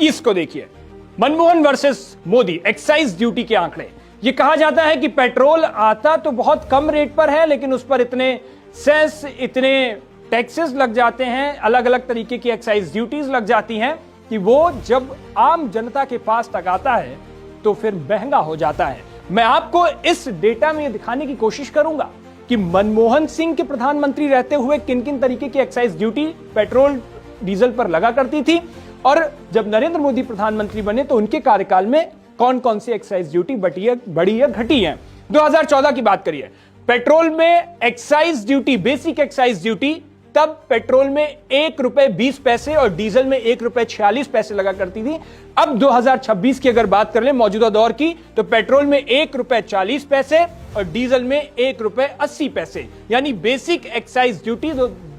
21 को देखिए, Manmohan versus Modi, excise duty के आंकड़े। यह कहा जाता है कि पेट्रोल आता तो बहुत कम रेट पर है, लेकिन उस पर इतने सेस, इतने टैक्सेस लग जाते हैं, अलग अलग तरीके की एक्साइज ड्यूटीज लग जाती हैं कि वो जब आम जनता के पास तक आता है तो फिर महंगा हो जाता है। मैं आपको इस डेटा में दिखाने की कोशिश करूंगा कि मनमोहन सिंह के प्रधानमंत्री रहते हुए किन किन तरीके की एक्साइज ड्यूटी पेट्रोल डीजल पर लगा करती थी, और जब नरेंद्र मोदी प्रधानमंत्री बने तो उनके कार्यकाल में कौन कौन सी एक्साइज ड्यूटी बढ़ी या घटी है। 2014 की बात करिए, पेट्रोल में excise duty, basic excise duty तब पेट्रोल में ₹1.20 और डीजल में ₹1.46 लगा करती थी। अब 2026 की अगर बात कर ले मौजूदा दौर की, तो पेट्रोल में ₹1.40 और डीजल में ₹1.80, यानी बेसिक एक्साइज ड्यूटी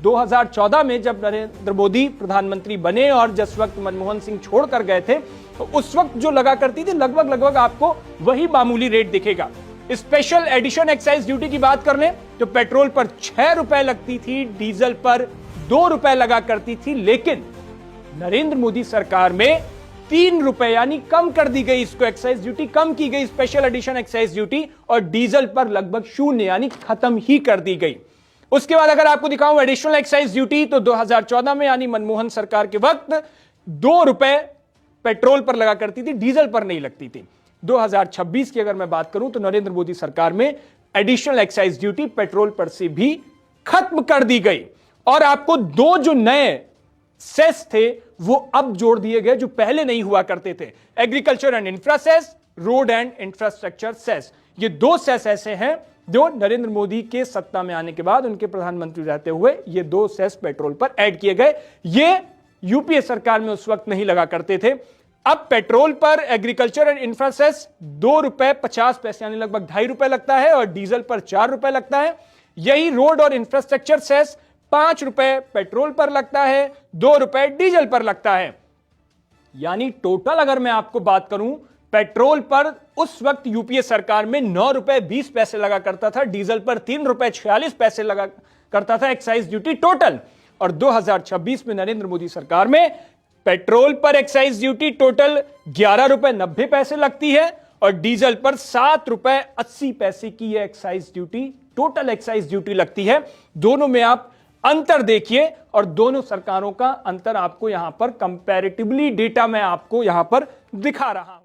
2014 में जब नरेंद्र मोदी प्रधानमंत्री बने और जिस वक्त मनमोहन सिंह छोड़कर गए थे, तो उस वक्त जो लगा करती थी लगभग आपको वही मामूली रेट दिखेगा। स्पेशल एडिशन एक्साइज ड्यूटी की बात कर लें तो पेट्रोल पर ₹6 लगती थी, डीजल पर ₹2 लगा करती थी, लेकिन नरेंद्र मोदी सरकार में ₹3 यानी कम कर दी गई, इसको एक्साइज ड्यूटी कम की गई, स्पेशल एडिशन एक्साइज ड्यूटी, और डीजल पर लगभग 0 यानी खत्म ही कर दी गई। उसके बाद अगर आपको दिखाऊं एडिशनल एक्साइज ड्यूटी, तो 2014 में यानी मनमोहन सरकार के वक्त ₹2 पेट्रोल पर लगा करती थी, डीजल पर नहीं लगती थी। 2026 की अगर मैं बात करूं तो नरेंद्र मोदी सरकार में एडिशनल एक्साइज ड्यूटी पेट्रोल पर से भी खत्म कर दी गई, और आपको 2 जो नए सेस थे वो अब जोड़ दिए गए जो पहले नहीं हुआ करते थे। Agriculture and infra cess, road and infrastructure cess. ये 2 सेस ऐसे हैं जो नरेंद्र मोदी के सत्ता में आने के बाद, उनके प्रधानमंत्री रहते हुए, ये 2 सेस पेट्रोल पर ऐड किए गए। ये यूपीए सरकार में उस वक्त नहीं लगा करते थे। अब पेट्रोल पर एग्रीकल्चर एंड इंफ्रा सेस ₹2.50 यानी लगभग ₹2.5 लगता है, और डीजल पर ₹4 लगता है। यही रोड और इंफ्रास्ट्रक्चर सेस ₹5 पेट्रोल पर लगता है, ₹2 डीजल पर लगता है। यानी टोटल अगर मैं आपको बात करूं, पेट्रोल पर उस वक्त यूपीए सरकार में ₹9.20 लगा करता था, डीजल पर ₹3.46 लगा करता था एक्साइज ड्यूटी टोटल। और 2026 में नरेंद्र मोदी सरकार में पेट्रोल पर एक्साइज ड्यूटी टोटल ₹11.90 लगती है, और डीजल पर ₹7.80 की यह excise duty, total excise duty लगती है। दोनों में आप अंतर देखिए, और दोनों सरकारों का अंतर आपको यहां पर कंपैरेटिवली डेटा में आपको यहां पर दिखा रहा हूं।